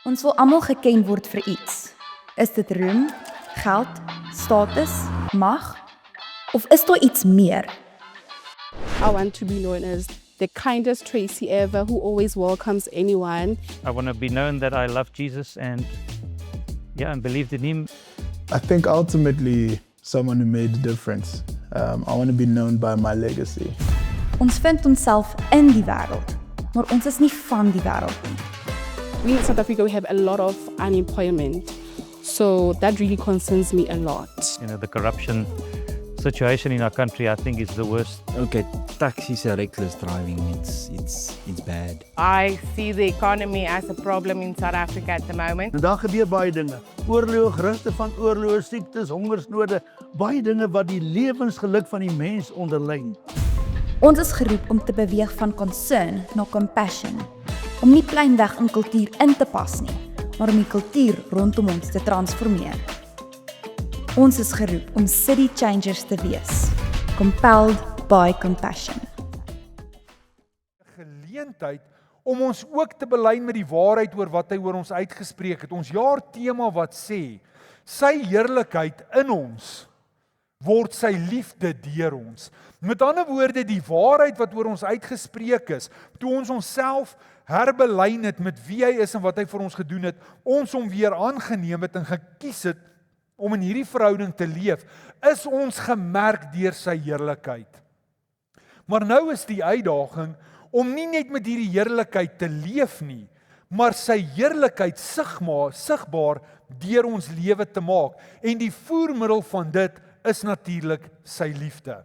Ons wil almal geken word vir iets. Is dit roem, geld, status, mag? Of is daar iets meer? I want to be known as the kindest Tracy ever, who always welcomes anyone. I want to be known that I love Jesus and believed in him. I think ultimately someone who made a difference. I want to be known by my legacy. Ons vind onsself in die wêreld, maar ons is nie van die wêreld nie. We in South Africa, we have a lot of unemployment. So that really concerns me a lot. The corruption situation in our country, I think, is the worst. Okay, taxis are reckless driving. It's bad. I see the economy as a problem in South Africa at the moment. Daar gebeur baie dinge. Oorloë, gerugte van oorloë, siektes, hongersnode, baie dinge wat die lewensgeluk van die mens onderlyn. Ons is geroep om te beweeg van concern na compassion, om nie pleinweg in kultuur in te pas nie, maar om die kultuur rondom ons te transformeer. Ons is geroep om city changers te wees, compelled by compassion. Geleentheid om ons ook te belyn met die waarheid oor wat hy oor ons uitgespreek het. Ons jaartema wat sê, sy heerlikheid in ons word sy liefde deur ons. Met ander woorde, die waarheid wat oor ons uitgespreek is, toe ons onsself herbelyn het met wie hy is en wat hy vir ons gedoen het, ons hom weer aangeneem het en gekies het om in hierdie verhouding te leef, is ons gemerk deur sy heerlikheid. Maar nou is die uitdaging om nie net met hierdie heerlikheid te leef nie, maar sy heerlikheid sigbaar deur ons lewe te maak. En die voermiddel van dit is natuurlik sy liefde.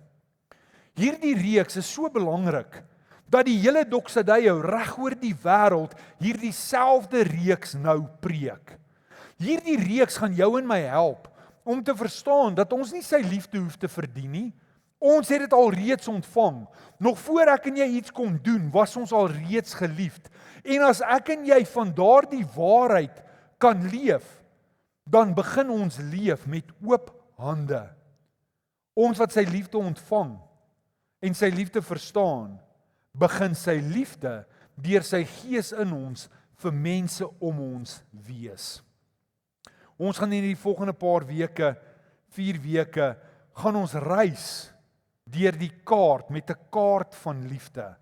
Hierdie reeks is so belangrik, dat die hele Doxadeio reg oor die wêreld hierdie selfde reeks nou preek. Hierdie reeks gaan jou en my help om te verstaan dat ons nie sy liefde hoef te verdien nie. Ons het dit al reeds ontvang. Nog voor ek en jy iets kon doen, was ons al reeds geliefd. En as ek en jy van daardie waarheid kan leef, dan begin ons leef met oop hande. Ons wat sy liefde ontvang en sy liefde verstaan, begin sy liefde deur sy gees in ons vir mense om ons wees. Ons gaan in die volgende paar weke, 4 weke, gaan ons reis deur die kaart met 'n kaart van liefde.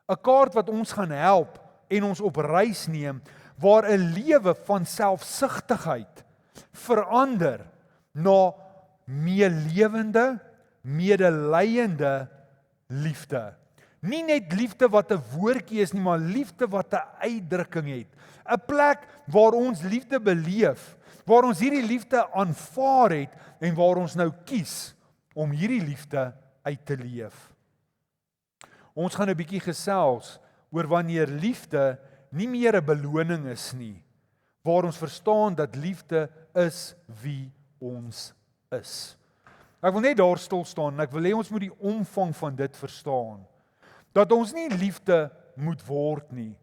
'n Kaart wat ons gaan help en ons op reis neem waar 'n lewe van selfsugtigheid verander na meelewende, medelydende liefde. Nie net liefde wat 'n woordjie is nie, maar liefde wat 'n uitdrukking het. 'n Plek waar ons liefde beleef, waar ons hierdie liefde aanvaar het en waar ons nou kies om hierdie liefde uit te leef. Ons gaan 'n bietjie gesels oor wanneer liefde nie meer 'n beloning is nie, waar ons verstaan dat liefde is wie ons is. Ek wil net daar stil staan en ek wil hê ons moet die omvang van dit verstaan. Dat ons nie liefde moet word nie,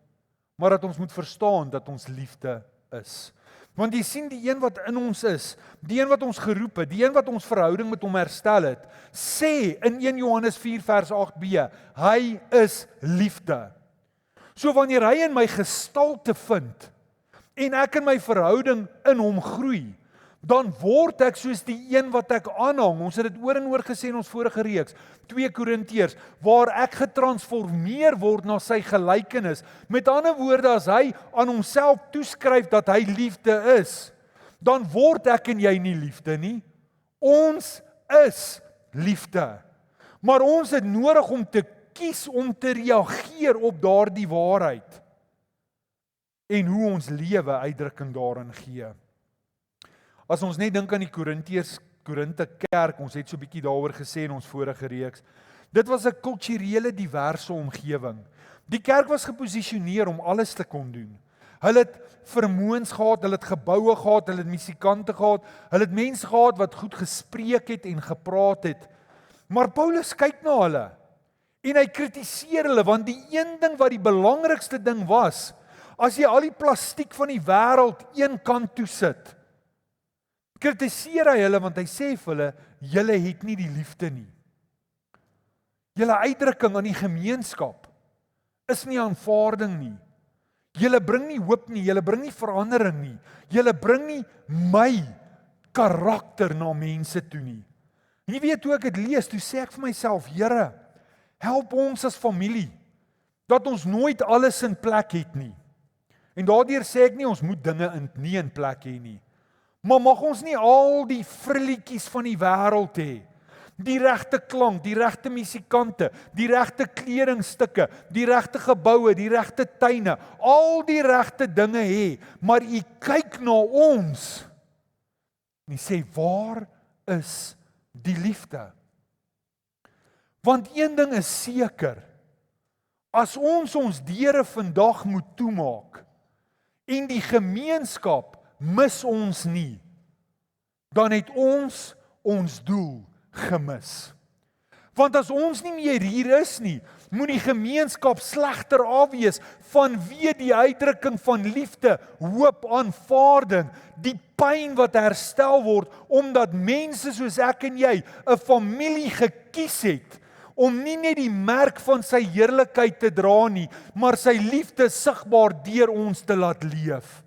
maar dat ons moet verstaan dat ons liefde is. Want jy sien die een wat in ons is, die een wat ons geroep het, die een wat ons verhouding met hom herstel het, sê in 1 Johannes 4 vers 8b, hy is liefde. So wanneer hy in my gestalte vind, en ek in my verhouding in hom groei, dan word ek soos die een wat ek aanhang. Ons het dit oor en oor gesê in ons vorige reeks, 2 Korintiërs, waar ek getransformeer word na sy gelykenis. Met ander woorde, as hy aan homself toeskryf dat hy liefde is, dan word ek en jy nie liefde nie. Ons is liefde. Maar ons het nodig om te kies om te reageer op daardie waarheid en hoe ons lewe uitdrukking daarin gee. As ons net dink aan die Korinte kerk, ons het so 'n bietjie daaroor gesê in ons vorige reeks, dit was 'n kulturele diverse omgewing. Die kerk was geposisioneer om alles te kon doen. Hulle het vermoëns gehad, hulle het geboue gehad, hulle het musikante gehad, hulle het mense gehad wat goed gespreek het en gepraat het. Maar Paulus kyk na hulle en hy kritiseer hulle, want die een ding wat die belangrikste ding was, as jy al die plastiek van die wêreld een kant toe sit, kritiseer hy hulle, want hy sê vir hulle, julle het nie die liefde nie. Julle uitdrukking aan die gemeenskap is nie aanvaarding nie. Julle bring nie hoop nie, julle bring nie verandering nie. Julle bring nie my karakter na mense toe nie. En jy weet, toe ek dit lees, toe sê ek vir myself, Here, help ons as familie, dat ons nooit alles in plek het nie. En daardeur sê ek nie, ons moet dinge nie in plek hê nie. Maar mag ons nie al die frilletjies van die wêreld hê. Die regte klank, die regte musikante, die regte kledingstukke, die regte geboue, die regte tuine, al die regte dinge hê, maar u kyk na ons en u sê, waar is die liefde? Want een ding is seker, as ons deure vandag moet toemaak en die gemeenskap mis ons nie, dan het ons doel gemis. Want as ons nie meer hier is nie, moet die gemeenskap slegter afwees vanweë die uitdrukking van liefde, hoop, aanvaarding, die pyn wat herstel word, omdat mense soos ek en jy 'n familie gekies het, om nie net die merk van sy heerlikheid te dra nie, maar sy liefde sigbaar deur ons te laat leef.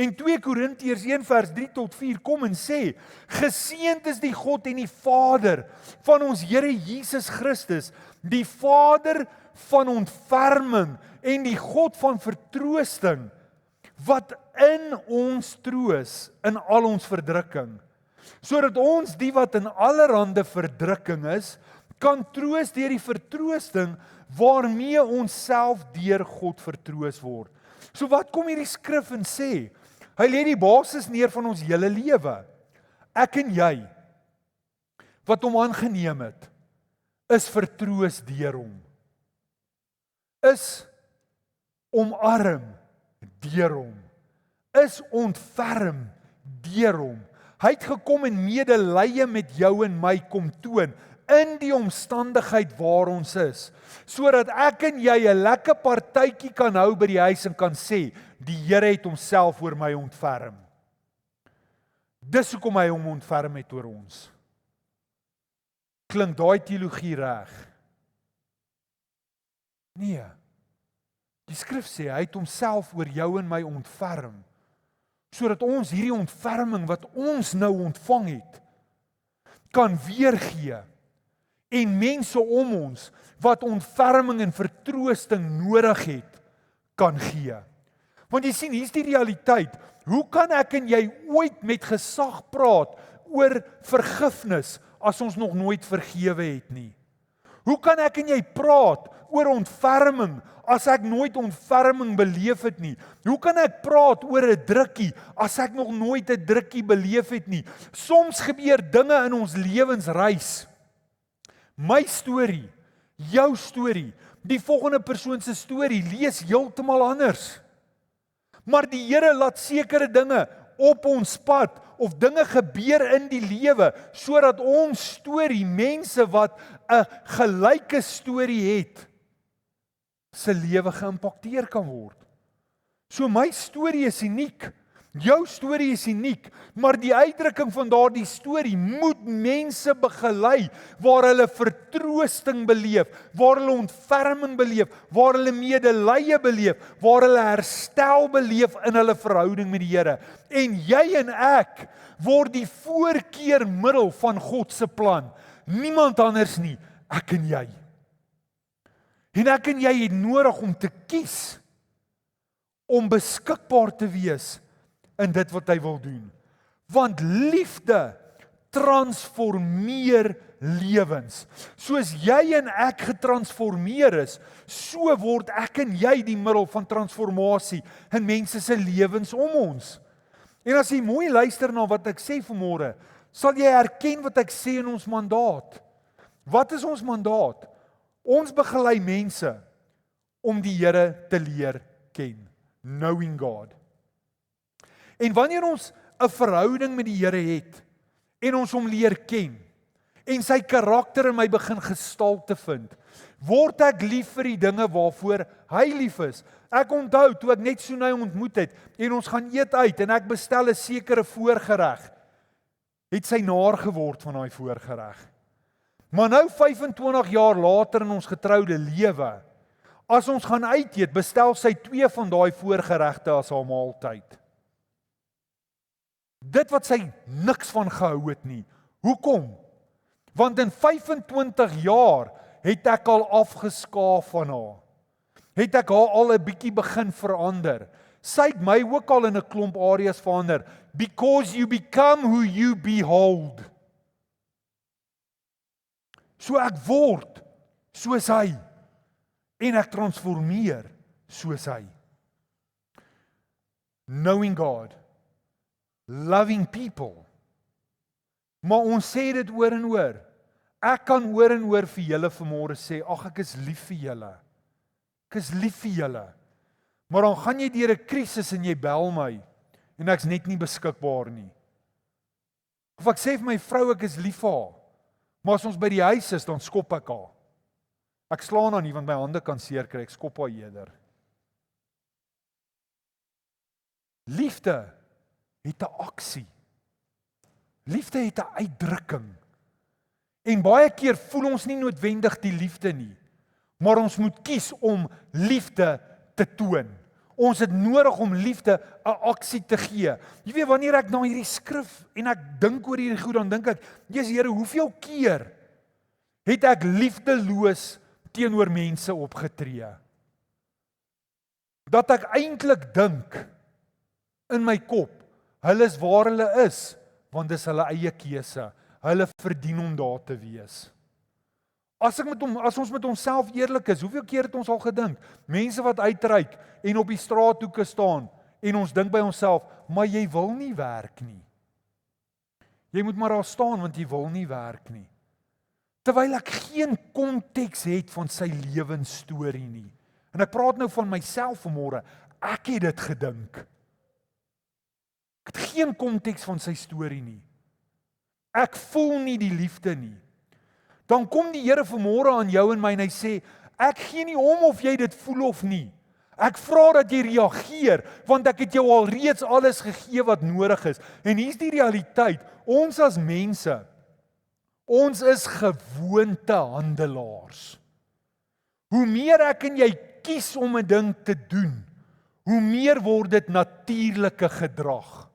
En 2 Korintiërs 1 vers 3 tot 4 kom en sê, geseënd is die God en die Vader van ons Here Jesus Christus, die Vader van ontferming en die God van vertroosting, wat in ons troos in al ons verdrukking, sodat ons die wat in allerhande verdrukking is, kan troos deur die vertroosting waarmee ons self deur God vertroos word. So wat kom hierdie skrif en sê? Hy lê die basis neer van ons hele lewe. Ek en jy, wat hom aangeneem het, is vertroos deur hom. Is omarm deur hom. Is ontferm deur hom. Hy het gekom en medelee met jou en my kom toon, in die omstandigheid waar ons is, sodat ek en jy 'n lekker partytjie kan hou by die huis en kan sê, die Here het homself oor my ontferm. Dis hoekom hy hom ontferm het oor ons. Klink daai teologie reg? Nee. Die skrif sê, hy het homself oor jou en my ontferm, sodat ons hierdie ontferming wat ons nou ontvang het, kan weergee, en mense om ons, wat ontferming en vertroosting nodig het, kan gee. Want jy sien, hier is die realiteit, hoe kan ek en jy ooit met gesag praat oor vergifnis, as ons nog nooit vergewe het nie? Hoe kan ek en jy praat oor ontferming, as ek nooit ontferming beleef het nie? Hoe kan ek praat oor 'n drukkie, as ek nog nooit 'n drukkie beleef het nie? Soms gebeur dinge in ons lewensreis. My storie, jou storie, die volgende persoon se storie lees heeltemal anders. Maar die Here laat sekere dinge op ons pad of dinge gebeur in die lewe sodat ons storie, mense wat 'n gelyke storie het, se lewe geïmpakteer kan word. So my storie is uniek. Jou storie is uniek, maar die uitdrukking van daardie storie moet mense begelei waar hulle vertroosting beleef, waar hulle ontferming beleef, waar hulle medelee beleef, waar hulle herstel beleef in hulle verhouding met die Here. En jy en ek word die voorkeurmiddel van God se plan. Niemand anders nie, ek en jy. En ek en jy het nodig om te kies om beskikbaar te wees in dit wat hy wil doen. Want liefde transformeer lewens. Soos jy en ek getransformeer is, so word ek en jy die middel van transformasie in mense se lewens om ons. En as jy mooi luister na wat ek sê vanmôre, sal jy herken wat ek sê in ons mandaat. Wat is ons mandaat? Ons begelei mense om die Here te leer ken. Knowing God. En wanneer ons 'n verhouding met die Here het en ons hom leer ken en sy karakter in my begin gestalte vind, word ek lief vir die dinge waarvoor hy lief is. Ek onthou toe ek net Soenay ontmoet het en ons gaan eet uit en ek bestel 'n sekere voorgereg, het sy naar geword van daai voorgereg. Maar nou 25 jaar later in ons getroude lewe, As ons gaan uit eet, bestel sy 2 van daai voorgeregte as haar maaltyd. Dit wat sy niks van gehou het nie. Hoekom? Want in 25 jaar het ek al afgeskaaf van haar. Het ek haar al 'n bietjie begin verander. Sy het my ook al in 'n klomp areas verander. Because you become who you behold. So ek word soos hy. En ek transformeer soos hy. Knowing God. Loving people. Maar ons sê dit oor en oor. Ek kan oor en oor vir julle vanmôre sê, ag ek is lief vir julle. Ek is lief vir julle. Maar dan gaan jy deur 'n krisis en jy bel my en ek's net nie beskikbaar nie. Of ek sê vir my vrou ek is lief vir haar. Maar as ons by die huis is, dan skop ek haar. Ek slaan haar nie want my hande kan seer kry, ek skop haar eerder. Liefde het 'n aksie. Liefde het 'n uitdrukking. En baie keer voel ons nie noodwendig die liefde nie, maar ons moet kies om liefde te toon. Ons het nodig om liefde 'n aksie te gee. Jy weet wanneer ek na hierdie skrif en ek dink oor hierdie goed, dan dink ek, Jesus Here, hoeveel keer het ek liefdeloos teenoor mense opgetree? Dat ek eintlik dink in my kop, hulle is waar hulle is, want dis hulle eie keuse. Hulle verdien om daar te wees. As ons met onsself eerlik is, hoeveel keer het ons al gedink, mense wat uitreik en op die straathoeke staan en ons dink by onsself, maar jy wil nie werk nie. Jy moet maar daar staan want jy wil nie werk nie. Terwyl ek geen konteks het van sy lewensstorie nie. En ek praat nou van myself vanmôre, ek het dit gedink. Ek het geen konteks van sy storie nie. Ek voel nie die liefde nie. Dan kom die Here vanmôre aan jou en my en hy sê, ek gee nie om of jy dit voel of nie. Ek vra dat jy reageer, want ek het jou al reeds alles gegee wat nodig is. En hier's die realiteit, ons as mense, ons is gewoontehandelaars. Hoe meer ek en jy kies om 'n ding te doen, hoe meer word dit natuurlike gedrag.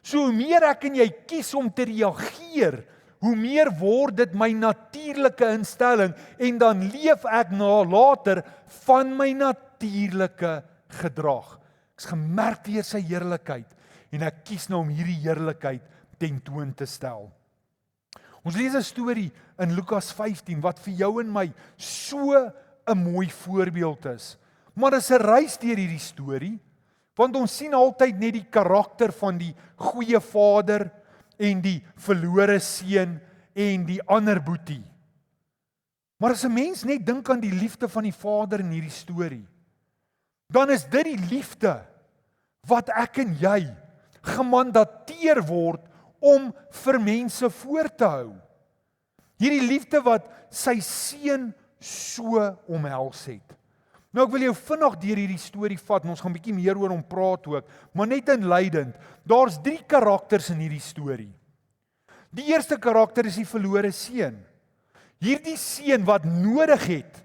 So hoe meer ek en jy kies om te reageer, hoe meer word dit my natuurlike instelling en dan leef ek later van my natuurlike gedrag. Ek is gemerk deur sy heerlikheid en ek kies nou om hierdie heerlikheid tentoon te stel. Ons lees 'n storie in Lukas 15 wat vir jou en my so 'n mooi voorbeeld is. Maar dis 'n reis deur hierdie storie, want ons sien altyd net die karakter van die goeie vader en die verlore seun en die ander boetie. Maar as 'n mens net dink aan die liefde van die vader in hierdie storie, dan is dit die liefde wat ek en jy gemandateer word om vir mense voor te hou. Hierdie liefde wat sy seun so omhels het. Nou ek wil jou vinnig deur hierdie storie vat en ons gaan 'n bietjie meer oor hom praat ook, maar net inleidend, daar's 3 karakters in hierdie storie. Die eerste karakter is die verlore seun. Hierdie seun wat nodig het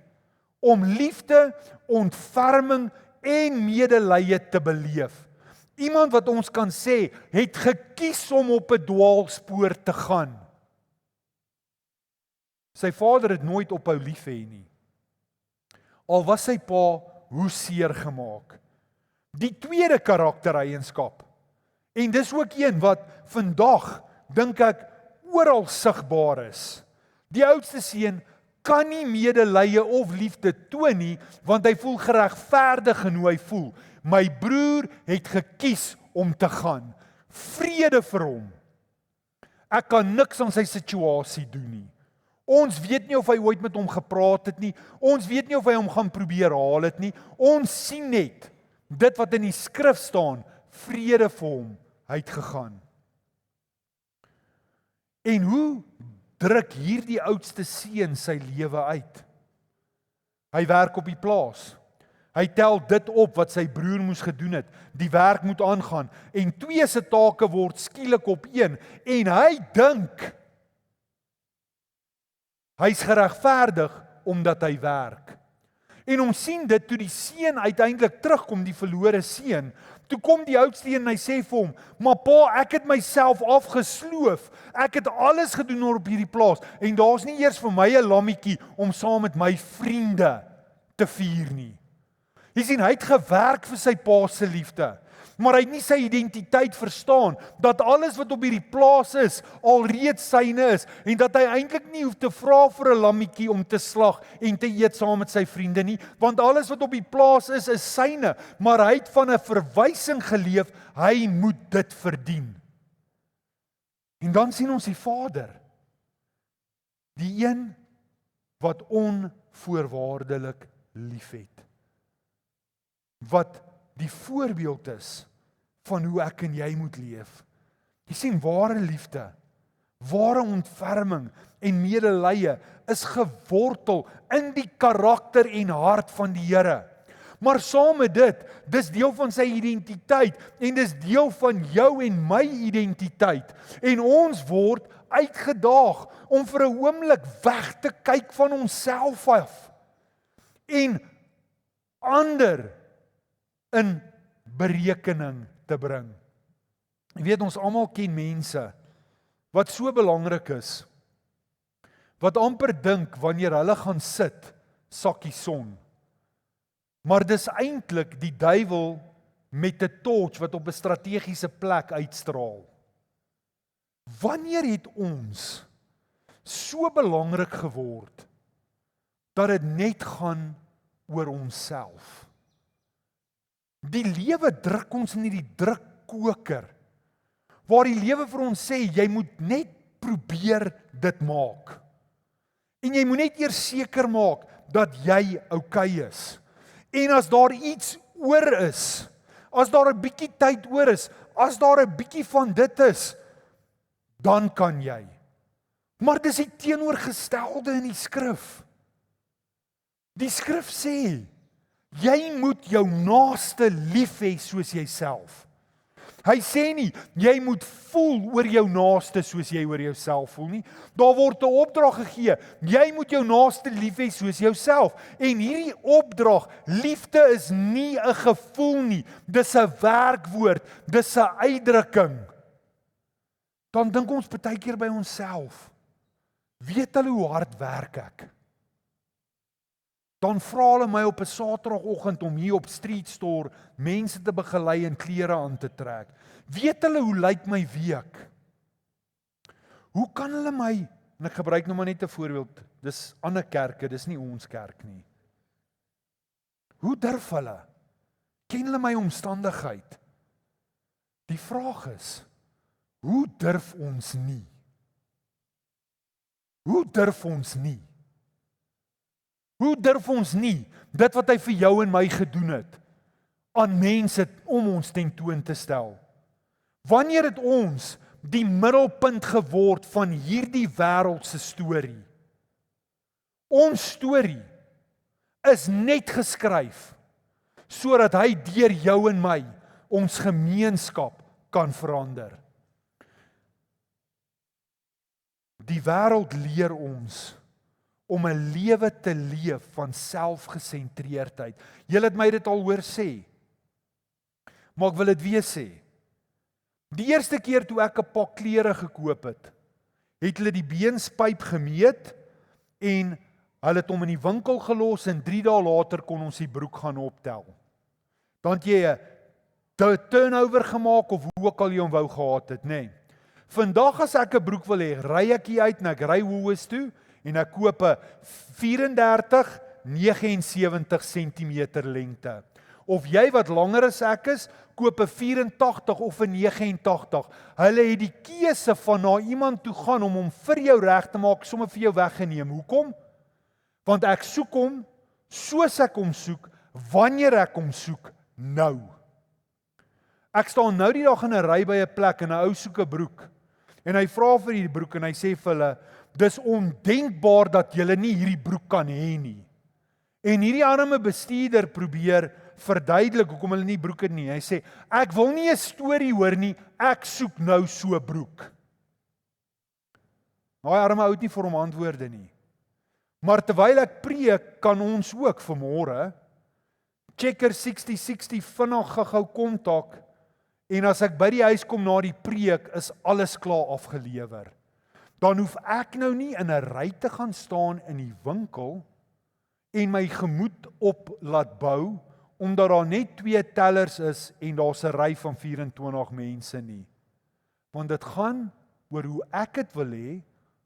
om liefde, ontferming en medelee te beleef. Iemand wat ons kan sê, het gekies om op 'n dwaalspoor te gaan. Sy vader het nooit ophou lief hê nie. Al was sy pa hoe seer gemaak. Die tweede karaktereienskap, en dis ook een wat vandag, dink ek, oral sigbaar is. Die oudste seun kan nie medelee of liefde toon nie, want hy voel geregverdig in hoe hy voel. My broer het gekies om te gaan. Vrede vir hom. Ek kan niks aan sy situasie doen nie. Ons weet nie of hy ooit met hom gepraat het nie. Ons weet nie of hy hom gaan probeer haal het nie. Ons sien net dit wat in die skrif staan, vrede vir hom, hy het gegaan. En hoe druk hierdie oudste seun sy lewe uit? Hy werk op die plaas. Hy tel dit op wat sy broer moes gedoen het. Die werk moet aangaan en 2 se take word skielik op 1 en hy dink hy's geregverdig omdat hy werk. En ons sien dit toe die seun uiteindelik terugkom, die verlore seun. Toe kom die oudste een en hy sê vir hom, maar pa, ek het myself afgesloof. Ek het alles gedoen op hierdie plaas en daar's nie eers vir my 'n lammetjie om saam met my vriende te vier nie. Jy sien, hy het gewerk vir sy pa se liefde, maar hy het nie sy identiteit verstaan, dat alles wat op hierdie plaas is, alreeds syne is, en dat hy eintlik nie hoef te vra vir 'n lammetjie om te slag en te eet saam met sy vriende nie, want alles wat op die plaas is syne, maar hy het van 'n verwysing geleef, hy moet dit verdien. En dan sien ons die Vader, die een wat onvoorwaardelik liefhet, wat die voorbeeld is van hoe ek en jy moet leef. Jy sien, ware liefde, ware ontferming en medelee is gewortel in die karakter en hart van die Here. Maar saam met dit, dis deel van sy identiteit en dis deel van jou en my identiteit. En ons word uitgedaag om vir 'n oomblik weg te kyk van onsself af en ander in berekening te bring. Jy weet, ons almal ken mense wat so belangrik is, wat amper dink wanneer hulle gaan sit, sakkie son. Maar dis eintlik die duiwel met 'n torch wat op 'n strategiese plek uitstraal. Wanneer het ons so belangrik geword dat dit net gaan oor onsself? Die lewe druk ons in die drukkoker, waar die lewe vir ons sê, jy moet net probeer dit maak. En jy moet net eers seker maak dat jy okay is. En as daar iets oor is, as daar 'n bietjie tyd oor is, as daar 'n bietjie van dit is, dan kan jy. Maar dis die teenoorgestelde in die skrif. Die skrif sê, jy moet jou naaste lief hê soos jouself. Hy sê nie, jy moet voel oor jou naaste soos jy oor jouself voel nie. Daar word 'n opdrag gegee, jy moet jou naaste lief hê soos jouself. En hierdie opdrag, liefde is nie 'n gevoel nie, dis 'n werkwoord, dis 'n uitdrukking. Dan dink ons baie keer by onsself, weet hulle hoe hard werk ek? Dan vra hulle my op 'n Saterdagoggend om hier op Street Store mense te begelei en klere aan te trek. Weet hulle hoe lyk my week? Hoe kan hulle my, en ek gebruik nou maar net 'n voorbeeld, dis ander kerke, dis nie ons kerk nie. Hoe durf hulle? Ken hulle my omstandigheid? Die vraag is, hoe durf ons nie? Hoe durf ons nie? Hoe durf ons nie dit wat hy vir jou en my gedoen het aan mense om ons tentoon te stel? Wanneer het ons die middelpunt geword van hierdie wêreld se storie? Ons storie is net geskryf sodat hy deur jou en my ons gemeenskap kan verander. Die wêreld leer ons om 'n lewe te leef van selfgesentreerdheid. Julle het my dit al hoor sê, maar ek wil dit weer sê. Die eerste keer toe ek 'n pak klere gekoop het, het hulle die beenspyp gemeet en hulle het hom in die winkel gelos en 3 dae later kon ons die broek gaan optel. Dan het jy 'n turnover gemaak of hoe ook al jy hom wou gehad het, nê. Vandag as ek 'n broek wil hê, ry ek hier uit en ek ry Woolworths toe en ek koop 'n 34-79 cm lengte. Of jy wat langer as ek is, koop 'n 84 of 'n 89. Hulle het die keuse van na iemand toe gaan om hom vir jou reg te maak, sommer vir jou weggeneem. Hoekom? Want ek soek hom soos ek hom soek, wanneer ek hom soek, nou. Ek staan nou die dag in 'n ry by 'n plek en 'n ou soek 'n broek. En hy vra vir die broek en hy sê vir hulle, dis ondenkbaar dat julle nie hierdie broek kan hê nie. En hierdie arme bestuurder probeer verduidelik hoekom hulle nie broeke nie. Hy sê, ek wil nie 'n storie hoor nie, ek soek nou so 'n broek. Daai arme ou het nie vir hom antwoorde nie. Maar terwyl ek preek, kan ons ook vanmôre checker 6060 vinnig gou kontak en as ek by die huis kom na die preek, is alles klaar afgelewer. Dan hoef ek nou nie in 'n ry te gaan staan in die winkel en my gemoed op laat bou, omdat daar net 2 tellers is en daar's 'n ry van 24 mense nie. Want dit gaan oor hoe ek dit wil hê,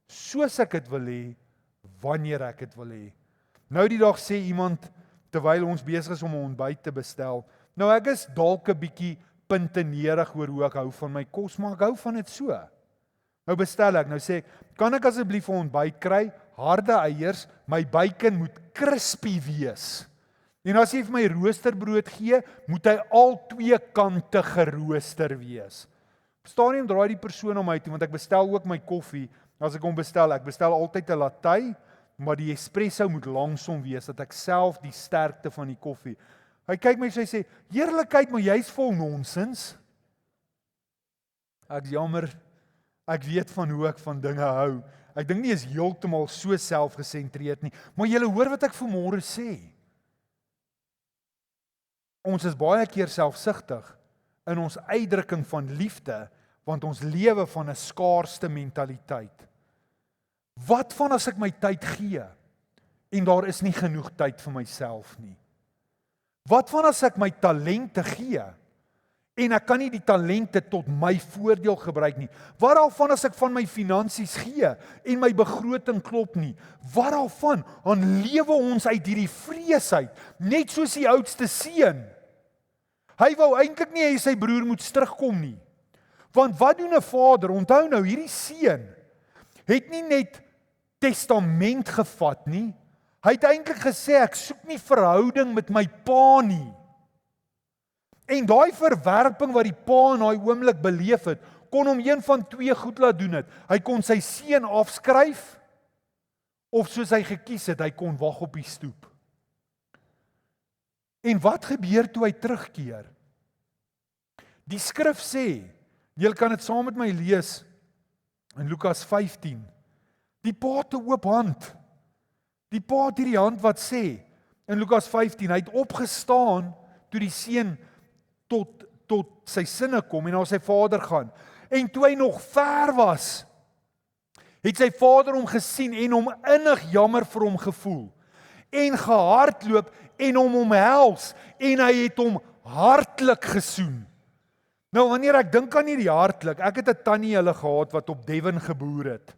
soos ek dit wil hê, wanneer ek dit wil hê. Nou die dag sê iemand, terwyl ons besig is om 'n ontbyt te bestel, nou ek is dalk 'n bietjie puntenerig oor hoe ek hou van my kos, maar ek hou van dit so. Nou bestel ek, nou sê ek, kan ek asseblief 'n ontbyt kry, harde eiers, my bacon moet crispy wees. En as jy vir my roosterbrood gee, moet hy al 2 kante gerooster wees. Op stadium draai die persoon om my toe, want ek bestel ook my koffie, as ek hom bestel, ek bestel altyd 'n latte, maar die espresso moet langsom wees, dat ek self die sterkte van die koffie. Hy kyk my so, hy sê, heerlikheid, maar jy's vol nonsens. Ek jammer, ek weet van hoe ek van dinge hou. Ek dink nie is heeltemal so selfgesentreerd nie, maar julle hoor wat ek vanmôre sê. Ons is baie keer selfsugtig in ons uitdrukking van liefde, want ons lewe van 'n skaarste mentaliteit. Wat van as ek my tyd gee en daar is nie genoeg tyd vir myself nie? Wat van as ek my talente gee en ek kan nie die talente tot my voordeel gebruik nie? Wat daarvan as ek van my finansies gee en my begroting klop nie? Wat daarvan? Dan lewe ons uit hierdie vrees uit, net soos die oudste seun. Hy wou eintlik nie hê sy broer moet terugkom nie. Want wat doen 'n vader? Onthou nou, hierdie seun het nie net testament gevat nie. Hy het eintlik gesê, ek soek nie verhouding met my pa nie. En daai verwerping wat die pa in daai oomblik beleef het, kon hom een van 2 goed laat doen het. Hy kon sy seun afskryf, of soos hy gekies het, hy kon wag op die stoep. En wat gebeur toe hy terugkeer? Die skrif sê, julle kan dit saam met my lees, in Lukas 15, die pa het 'n oop hand. Die pa het hierdie hand wat sê, in Lukas 15, hy het opgestaan, toe die seun tot sy sinne kom, en na sy vader gaan. En toe hy nog ver was, het sy vader hom gesien, en hom innig jammer vir hom gevoel, en gehardloop, en hom omhels, en hy het hom hartlik gesoen. Nou, wanneer ek dink aan hierdie hartlik, ek het 'n tannie hulle gehad, wat op Devon geboer het.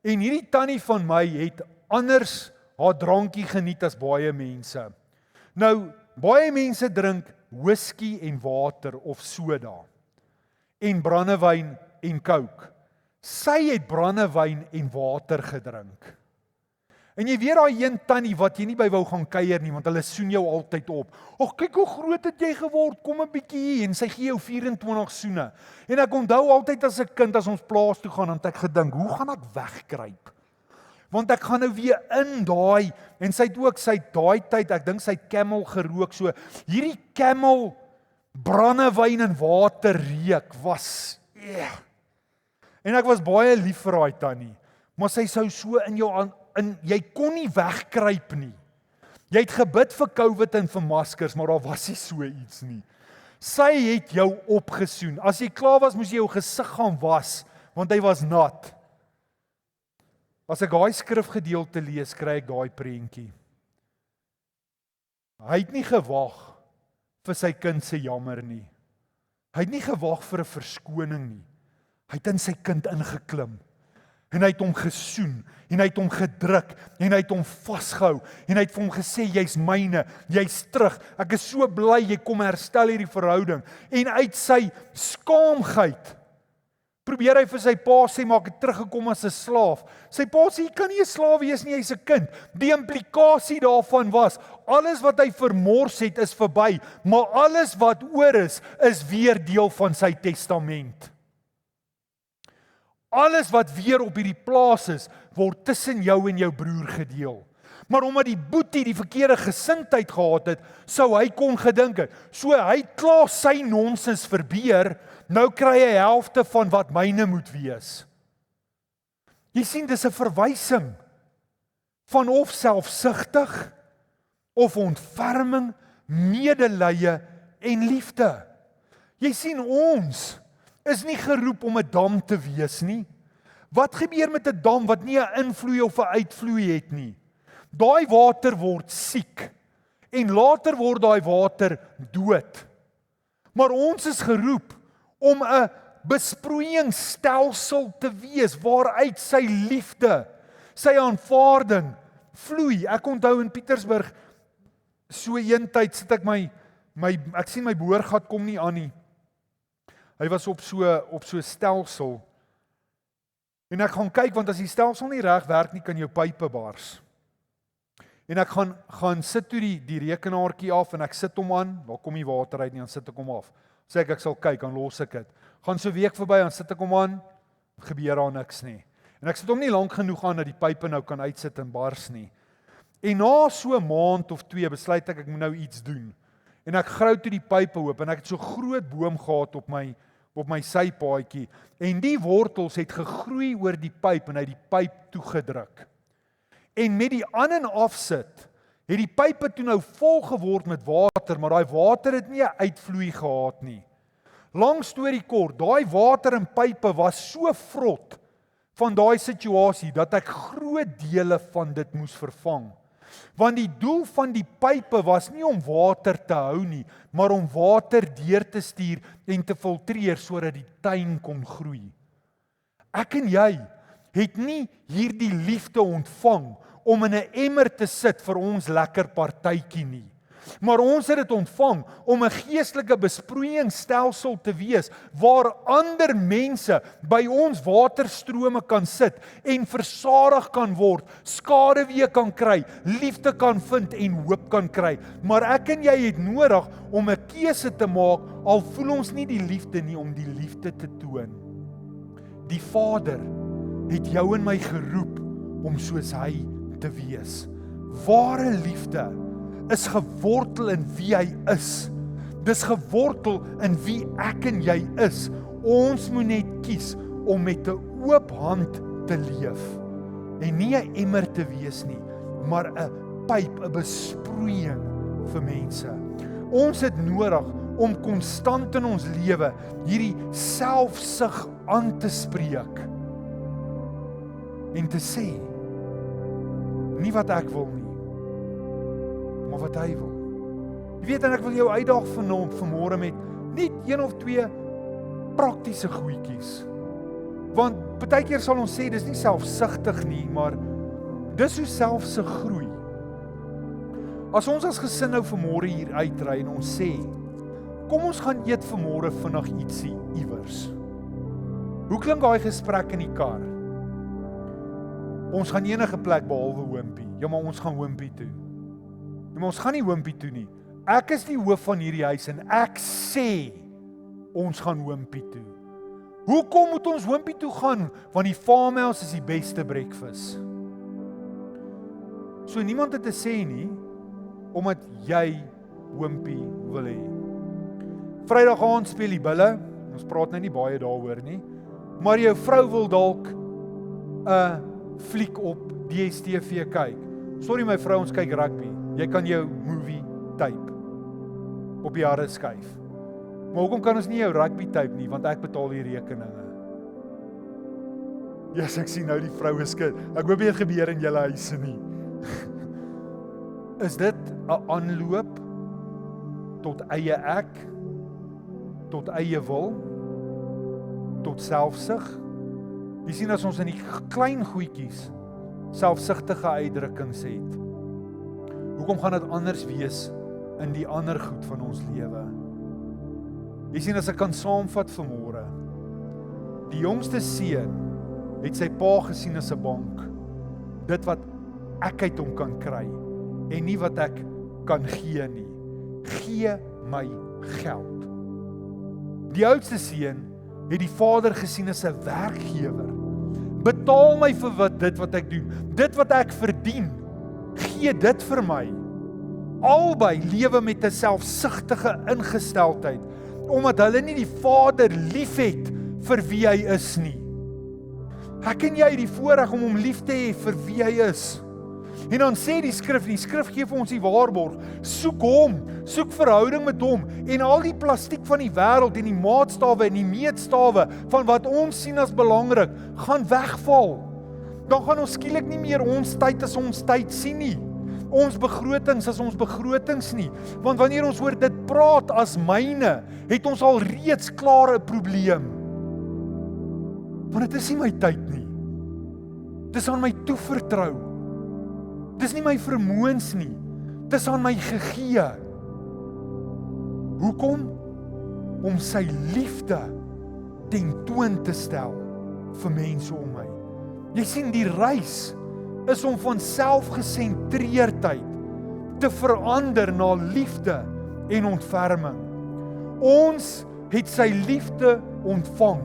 En hierdie tannie van my het anders haar drankie geniet as baie mense. Nou, baie mense drink whisky en water of soda, en brandewyn en coke. Sy het brandewyn en water gedrink. En jy weet daai een tannie wat jy nie by wou gaan kuier nie, want hulle soen jou altyd op. Ag, kyk hoe groot het jy geword, kom 'n bietjie hier, en sy gee jou 24 soene. En ek onthou altyd as 'n kind, as ons plaas toe gaan, dan het ek gedink, hoe gaan ek wegkruip? Want ek gaan nou weer in daai, en sy het ook, sy daai tyd, ek dink sy het Camel gerook, so, hierdie Camel brandewyn en water reuk, was, En ek was baie lief vir daai tannie, maar sy sou so in jou jy kon nie wegkruip nie. Jy het gebid vir COVID en vir maskers, maar daar was nie so iets nie. Sy het jou opgesoen. As jy klaar was, moes jy jou gesig gaan was, want hy was nat. As ek daai skrifgedeelte lees, kry ek daai prentjie. Hy het nie gewag vir sy kind se jammer nie. Hy het nie gewag vir 'n verskoning nie. Hy het in sy kind ingeklim. En hy het hom gesoen, en hy het hom gedruk, en hy het hom vasgehou, en hy het vir hom gesê, jy's myne, jy's terug, ek is so bly, jy kom herstel hierdie verhouding. En uit sy skaamheid, probeer hy vir sy pa sê, maar ek het teruggekom as 'n slaaf. Sy pa sê, jy kan nie 'n slaaf wees nie, jy's 'n kind. Die implikasie daarvan was, alles wat hy vermors het, is verby, maar alles wat oor is weer deel van sy testament. Alles wat weer op hierdie plaas is, word tussen jou en jou broer gedeel. Maar omdat die boetie die verkeerde gesindheid gehad het, sou hy kon gedink het. So hy klaar sy nonsens verbeur, nou kry hy helfte van wat myne moet wees. Jy sien, dis 'n verwysing. van of selfsugtig, of ontferming, medelee en liefde. Jy sien, ons is nie geroep om 'n dam te wees nie. Wat gebeur met 'n dam wat nie 'n invloei of 'n uitvloei het nie? Daai water word siek en later word daai water dood. Maar ons is geroep om 'n besproeiingsstelsel te wees waaruit sy liefde, sy aanvaarding vloei. Ek onthou in Pietersburg, so een tyd sit ek ek sien my boorgat kom nie aan nie. Hy was op so stelsel. En ek gaan kyk, want as die stelsel nie reg werk nie, kan jou pype bars. En ek gaan sit toe die rekenaartjie af en ek sit hom aan, daar kom die water uit nie, dan sit ek hom af. Sê ek sal kyk, dan los ek dit. Gaan so 'n week verby, dan sit ek hom aan, gebeur daar niks nie. En ek sit hom nie lank genoeg aan dat die pype nou kan uitsit en bars nie. En na so 'n maand of 2 besluit ek moet nou iets doen. En ek grou toe die pype oop en ek het so groot boom gehad op my sypaadjie en die wortels het gegroei oor die pyp en hy het die pyp toegedruk. En met die aan en afsit het die pype toe nou vol geword met water, maar daai water het nie 'n uitvloei gehad nie. Lang storie kort, daai water in pype was so vrot van daai situasie dat ek groot dele van dit moes vervang. Want die doel van die pype was nie om water te hou nie, maar om water deur te stuur en te filtreer sodat die tuin kon groei. Ek en jy het nie hierdie liefde ontvang om in 'n emmer te sit vir ons lekker partytjie nie. Maar ons het dit ontvang om 'n geestelike besproeiingsstelsel te wees waar ander mense by ons waterstrome kan sit en versadig kan word, skaduwee kan kry, liefde kan vind en hoop kan kry. Maar ek en jy het nodig om 'n keuse te maak, al voel ons nie die liefde nie, om die liefde te toon. Die Vader het jou en my geroep om soos hy te wees. Ware liefde is gewortel in wie hy is. Dis gewortel in wie ek en jy is. Ons moet net kies om met 'n oop hand te leef en nie 'n emmer te wees nie, maar 'n pyp, 'n besproeiing vir mense. Ons het nodig om konstant in ons lewe hierdie selfsug aan te spreek en te sê, nie wat ek wil nie, maar wat hy wil. Jy weet, en ek wil jou uitdaag vanmôre met net 1 of 2 praktiese goedjies. Want baie keer sal ons sê dis nie selfsugtig nie, maar dis hoe selfsug groei. As ons as gesin nou vanmôre hier uitry en ons sê, kom ons gaan eet vanmôre vinnig ietsie iewers. Hoe klink daai gesprek in die kar? Ons gaan enige plek behalwe Hoompie. Ja, maar ons gaan Hoompie toe. Ja, maar ons gaan nie Hoompie toe nie. Ek is die hoof van hierdie huis en ek sê ons gaan Hoompie toe. Hoekom moet ons Hoompie toe gaan? Want die farmhouse is die beste breakfast. So niemand het te sê nie, omdat jy Hoompie wil hê. Vrydag aand speel die bulle. Ons praat nou nie baie daaroor nie. Maar jou vrou wil dalk 'n fliek op DStv kyk. Sorry my vrou, ons kyk rugby. Jy kan jou movie tape op die harde skyf. Maar hoekom kan ons nie jou rugby tape nie, want ek betaal die rekeninge. Yes, ek sien nou die vroue skit. Ek hoop dit gebeur in julle huise nie. Is dit 'n aanloop tot eie ek, tot eie wil, tot selfsug? Jy sien, as ons in die klein goedjies selfsugtige uitdrukkings het, hoekom gaan dit anders wees in die ander goed van ons lewe? Jy sien, as ek kan saamvat vanmôre, die jongste seun het sy pa gesien as 'n bank, dit wat ek uit hom kan kry, en nie wat ek kan gee nie. Gee my geld. Die oudste seun het die vader gesien as 'n werkgewer. Betaal my vir dit wat ek doen, dit wat ek verdien, gee dit vir my. Albei lewe met 'n selfsugtige ingesteldheid, omdat hulle nie die Vader liefhet vir wie hy is nie. Ek en jy het die voorreg om hom lief te hê vir wie hy is. En dan sê die skrif gee vir ons die waarborg, soek hom, soek verhouding met hom, en al die plastiek van die wêreld en die maatstawe en die meetstawe van wat ons sien as belangrik, gaan wegval. Dan gaan ons skielik nie meer ons tyd as ons tyd sien nie. Ons begrotings as ons begrotings nie. Want wanneer ons oor dit praat as myne, het ons al reeds klaar 'n probleem. Want dit is nie my tyd nie. Dis aan my toevertrou. Dis nie my vermoëns nie. Dis aan my gegee. Hoekom? Om sy liefde tentoon te stel vir mense om my. Jy sien, die reis is om van selfgesentreerdheid te verander na liefde en ontferming. Ons het sy liefde ontvang.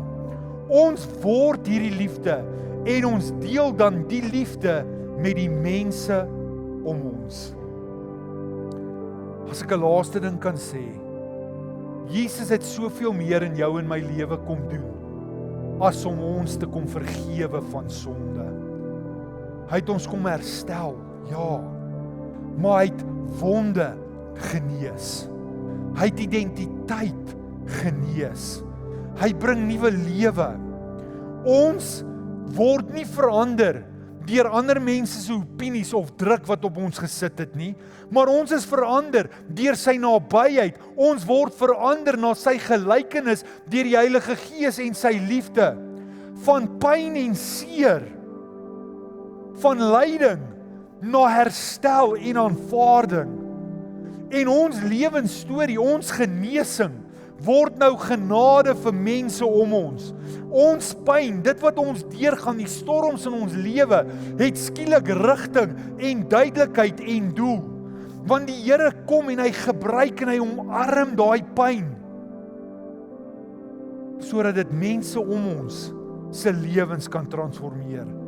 Ons word hierdie liefde en ons deel dan die liefde met die mense om ons. As ek 'n laaste ding kan sê, Jesus het soveel meer in jou en my lewe kom doen as om ons te kom vergewe van sonde. Hy het ons kom herstel, ja, maar hy het wonde genees. Hy het identiteit genees. Hy bring nuwe lewe. Ons word nie verander deur ander mense se opinies of druk wat op ons gesit het nie, maar ons is verander deur sy nabyheid. Ons word verander na sy gelykenis deur die Heilige Gees en sy liefde. Van pyn en seer, van lyding na herstel en aanvaarding. En ons lewensstorie, ons genesing word nou genade vir mense om ons. Ons pyn, dit wat ons deurgaan, die storms in ons lewe, het skielik rigting en duidelikheid en doel. Want die Here kom en hy gebruik en hy omarm daai pyn, sodat dit mense om ons se lewens kan transformeer.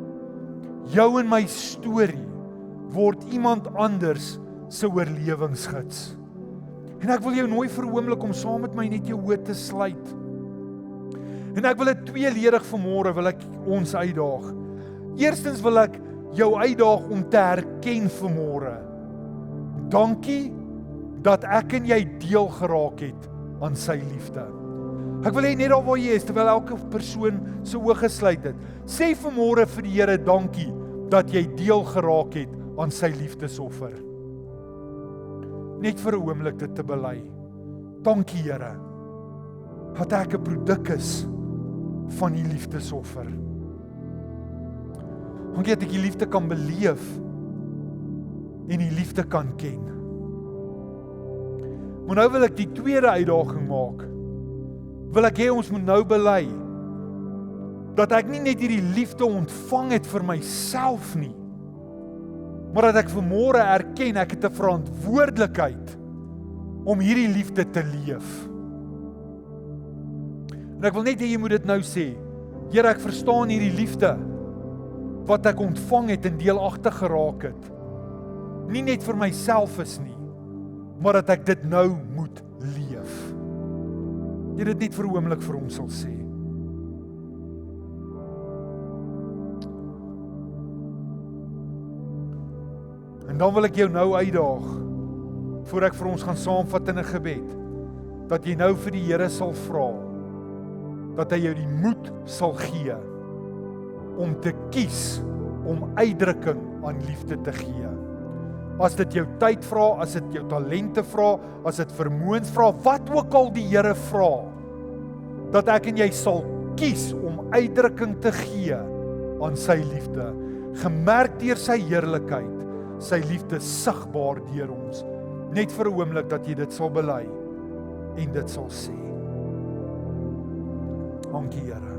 Jou en my storie word iemand anders se oorlewingsgids. En ek wil jou nooi vir 'n oomblik om saam met my net jou oë te sluit. En ek wil dit tweeledig vanmôre wil ek ons uitdaag. Eerstens wil ek jou uitdaag om te herken vanmôre. Dankie dat ek en jy deel geraak het aan sy liefde. Ek wil hê net daar waar jy is, terwyl elke persoon se oë gesluit het, sê vanmôre vir die Here dankie dat jy deel geraak het aan sy liefdesoffer. Net vir 'n oomblik dit te bely. Dankie Here dat ek 'n produk is van die liefdesoffer. Dankie dat ek die liefde kan beleef en die liefde kan ken. Maar nou wil ek die tweede uitdaging maak. Wil ek hê ons moet nou bely dat ek nie net hierdie liefde ontvang het vir myself nie, maar dat ek vanmôre erken ek het 'n verantwoordelikheid om hierdie liefde te leef. En ek wil net hê jy moet dit nou sê. Here, ek verstaan hierdie liefde wat ek ontvang het en deelagtig geraak het. Nie net vir myself is nie, maar dat ek dit nou moet leef. Jy dit net vir 'n oomblik vir hom sal sê. En dan wil ek jou nou uitdaag, voor ek vir ons gaan saamvat in 'n gebed, dat jy nou vir die Here sal vra, dat hy jou die moed sal gee, om te kies, om uitdrukking aan liefde te gee. As dit jou tyd vra, as dit jou talente vra, as dit vermoëns vra, wat ook al die Here vra, dat ek en jy sal kies om uitdrukking te gee aan sy liefde, gemerk deur sy heerlikheid, sy liefde sigbaar deur ons. Net vir 'n oomblik dat jy dit sal bely en dit sal sê. Dankie Here.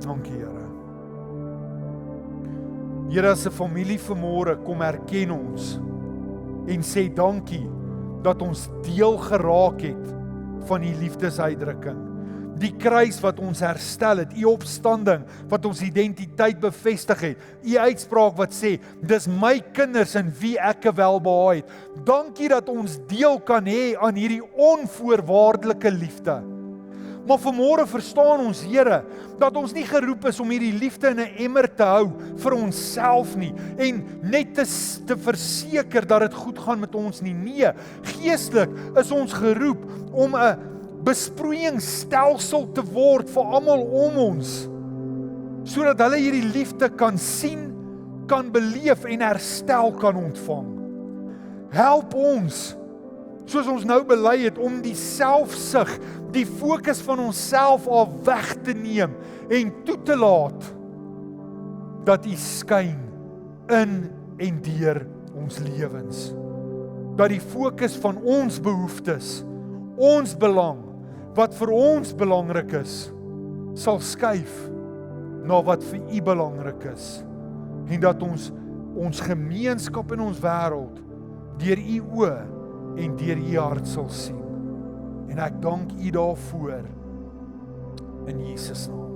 Dankie Here. Here, as 'n familie vanmôre kom erken ons en sê dankie dat ons deel geraak het van die liefdesuitdrukking. Die kruis wat ons herstel het, u opstanding wat ons identiteit bevestig het, u uitspraak wat sê, dis my kinders in wie ek welbehaag het. Dankie dat ons deel kan hê aan hierdie onvoorwaardelike liefde. Maar vanmôre verstaan ons, Here, dat ons nie geroep is om hierdie liefde in 'n emmer te hou vir onsself nie en net te verseker dat dit goed gaan met ons nie. Nee, geestelik is ons geroep om 'n besproeiingsstelsel te word vir almal om ons, sodat hulle hierdie liefde kan sien, kan beleef en herstel kan ontvang. Help ons, soos ons nou bely het, om die selfsug, die fokus van onsself af weg te neem en toe te laat dat U skyn in en deur ons lewens. Dat die fokus van ons behoeftes, ons belang, wat vir ons belangrik is, sal skuif na wat vir U belangrik is. En dat ons gemeenskap in ons wêreld deur U oë en deur U hart sal sien. En ek dank U daarvoor in Jesus naam.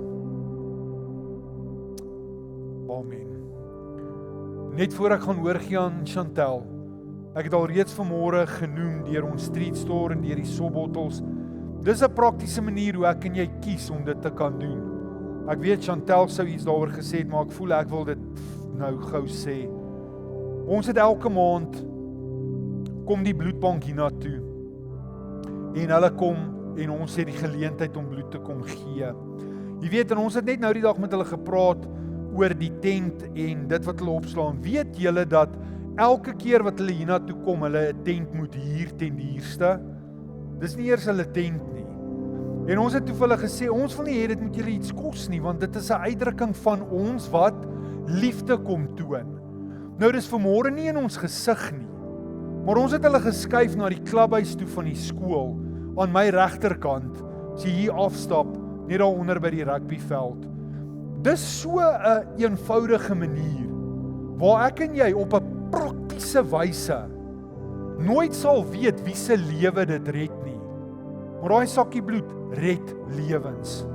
Amen. Net voor ek gaan oorgie aan Chantel, ek het al reeds vanmôre genoem deur ons street store en deur die sopbottels. Dis 'n praktiese manier hoe ek en jy kies om dit te kan doen. Ek weet Chantel sou iets daaroor gesê het, maar ek voel ek wil dit nou gou sê. Ons het elke maand kom die bloedbank hiernatoe. En hulle kom en ons het die geleentheid om bloed te kom gee. Jy weet, en ons het net nou die dag met hulle gepraat oor die tent en dit wat hulle opslaan. Weet julle dat elke keer wat hulle hiernatoe kom, hulle 'n tent moet huur ten duurste? Dis nie eers hulle tent nie. En ons het toe vir hulle gesê, ons wil nie hê dit moet julle iets kos nie, want dit is 'n uitdrukking van ons wat liefde kom toon. Nou dis vanmôre nie in ons gesig nie, maar ons het hulle geskuif na die klubhuis toe van die skool, aan my regterkant, as jy hier afstap, net daar onder by die rugbyveld. Dis so 'n eenvoudige manier, waar ek en jy op 'n praktiese wyse nooit sal weet wie se lewe dit red nie. Maar daai sakkie bloed red lewens.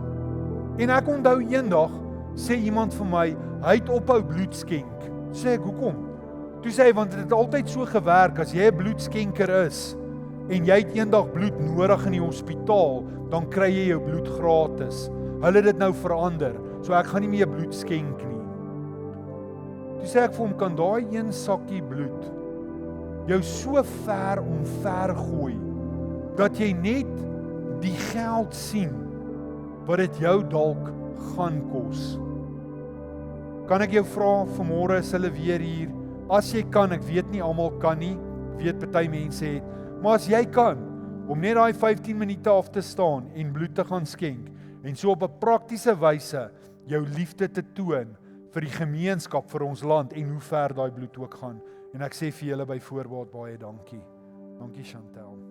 En ek onthou eendag, sê iemand vir my, hy het ophou bloed skenk. Sê ek, hoekom? Toe sê hy, want dit het altyd so gewerk, as jy 'n bloedskenker is, en jy het eendag bloed nodig in die hospitaal, dan kry jy jou bloed gratis. Hulle het dit nou verander, so ek gaan nie meer bloed skenk nie. Toe sê ek vir hom, kan daai een sakkie bloed jou so ver omver gooi, dat jy net die geld sien, wat dit jou dalk gaan kos. Kan ek jou vra, vanmôre is hulle weer hier, as jy kan, ek weet nie almal kan nie, weet party mense het, maar as jy kan, om net daai 15 minute af te staan en bloed te gaan skenk, en so op 'n praktiese wyse jou liefde te toon vir die gemeenskap, vir ons land en hoe ver daai bloed ook gaan. En ek sê vir julle by voorbaat baie dankie. Dankie Chantel.